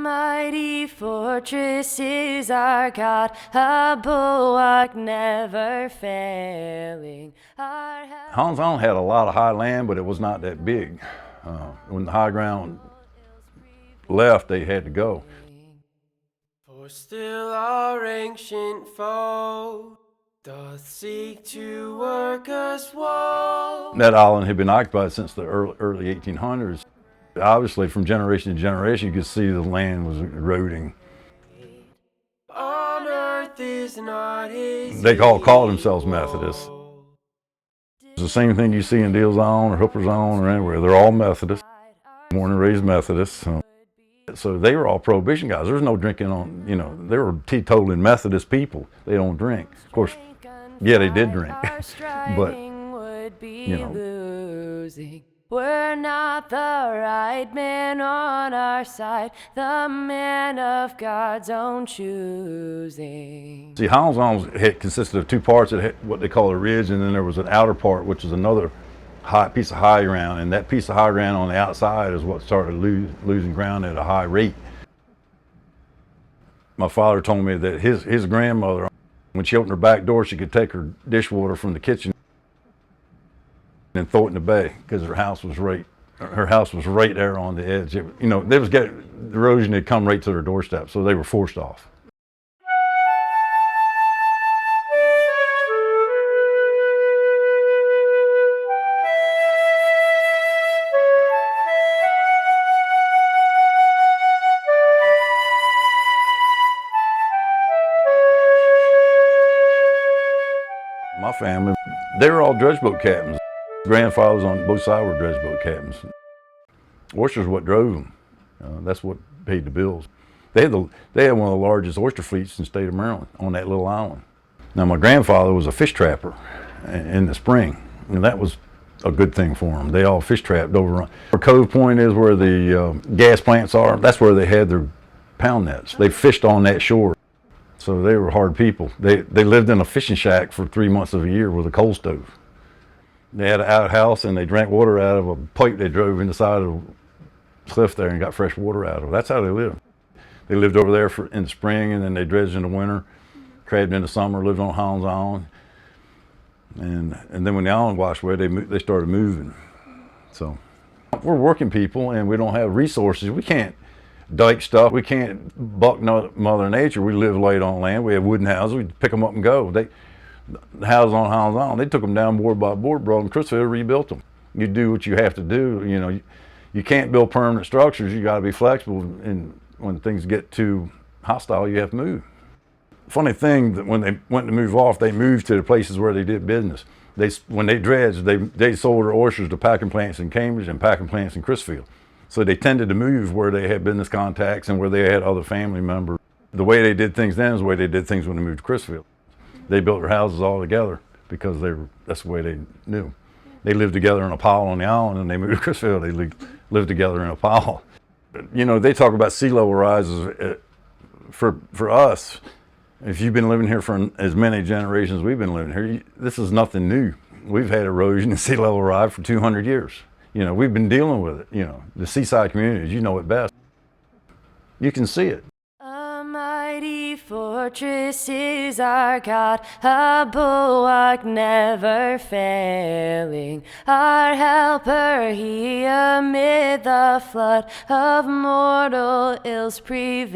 mighty fortress is our God, a bulwark never failing. Holland Island had a lot of high land, but it was not that big. When the high ground left, they had to go. For still our ancient foe doth seek to work us woe. That island had been occupied since the early 1800s. Obviously, from generation to generation, you could see the land was eroding. On earth is not his. They call themselves Methodists. It's the same thing you see in Deal Zone or Hooper Zone or anywhere. They're all Methodists, born and raised Methodists. So they were all Prohibition guys. There was no drinking on, they were teetotaling Methodist people. They don't drink. Of course, yeah, they did drink, but, We're not the right man on our side, the man of God's own choosing. See, Holland Island consisted of two parts. It had what they call a ridge, and then there was an outer part, which is another piece of high ground, and that piece of high ground on the outside is what started losing ground at a high rate. My father told me that his grandmother, when she opened her back door, she could take her dishwater from the kitchen and throw it in the bay because her house was right there on the edge. There was erosion had come right to their doorstep, so they were forced off. My family, they were all dredge boat captains. Grandfathers on both sides were dredge boat captains. Oysters what drove them. That's what paid the bills. They had one of the largest oyster fleets in the state of Maryland on that little island. Now my grandfather was a fish trapper in the spring, and that was a good thing for them. They all fish trapped over. Where Cove Point is, where the gas plants are, that's where they had their pound nets. They fished on that shore. So they were hard people. They lived in a fishing shack for 3 months of the year with a coal stove. They had an outhouse and they drank water out of a pipe they drove in the side of the cliff there and got fresh water out of it. That's how they lived. They lived over there in the spring, and then they dredged in the winter, crabbed in the summer, lived on Holland Island. And then when the island washed away, they started moving. So we're working people and we don't have resources. We can't dike stuff. We can't buck Mother Nature. We live light on land. We have wooden houses. We pick them up and go. The houses on Holland Island, they took them down board by board, brought them to Crisfield, rebuilt them. You do what you have to do. You can't build permanent structures. You got to be flexible, and when things get too hostile, you have to move. Funny thing that when they went to move off, they moved to the places where they did business. When they dredged, they sold their oysters to packing plants in Cambridge and packing plants in Crisfield. So they tended to move where they had business contacts and where they had other family members. The way they did things then is the way they did things when they moved to Crisfield. They built their houses all together because that's the way they knew. They lived together in a pile on the island, and they moved to Crisfield. They lived together in a pile. They talk about sea level rises. For us, if you've been living here for as many generations as we've been living here, this is nothing new. We've had erosion and sea level rise for 200 years. We've been dealing with it. The seaside communities, you know it best. You can see it. A mighty fortress is our God, a bulwark never failing. Our helper, he amid the flood of mortal ills prevailing.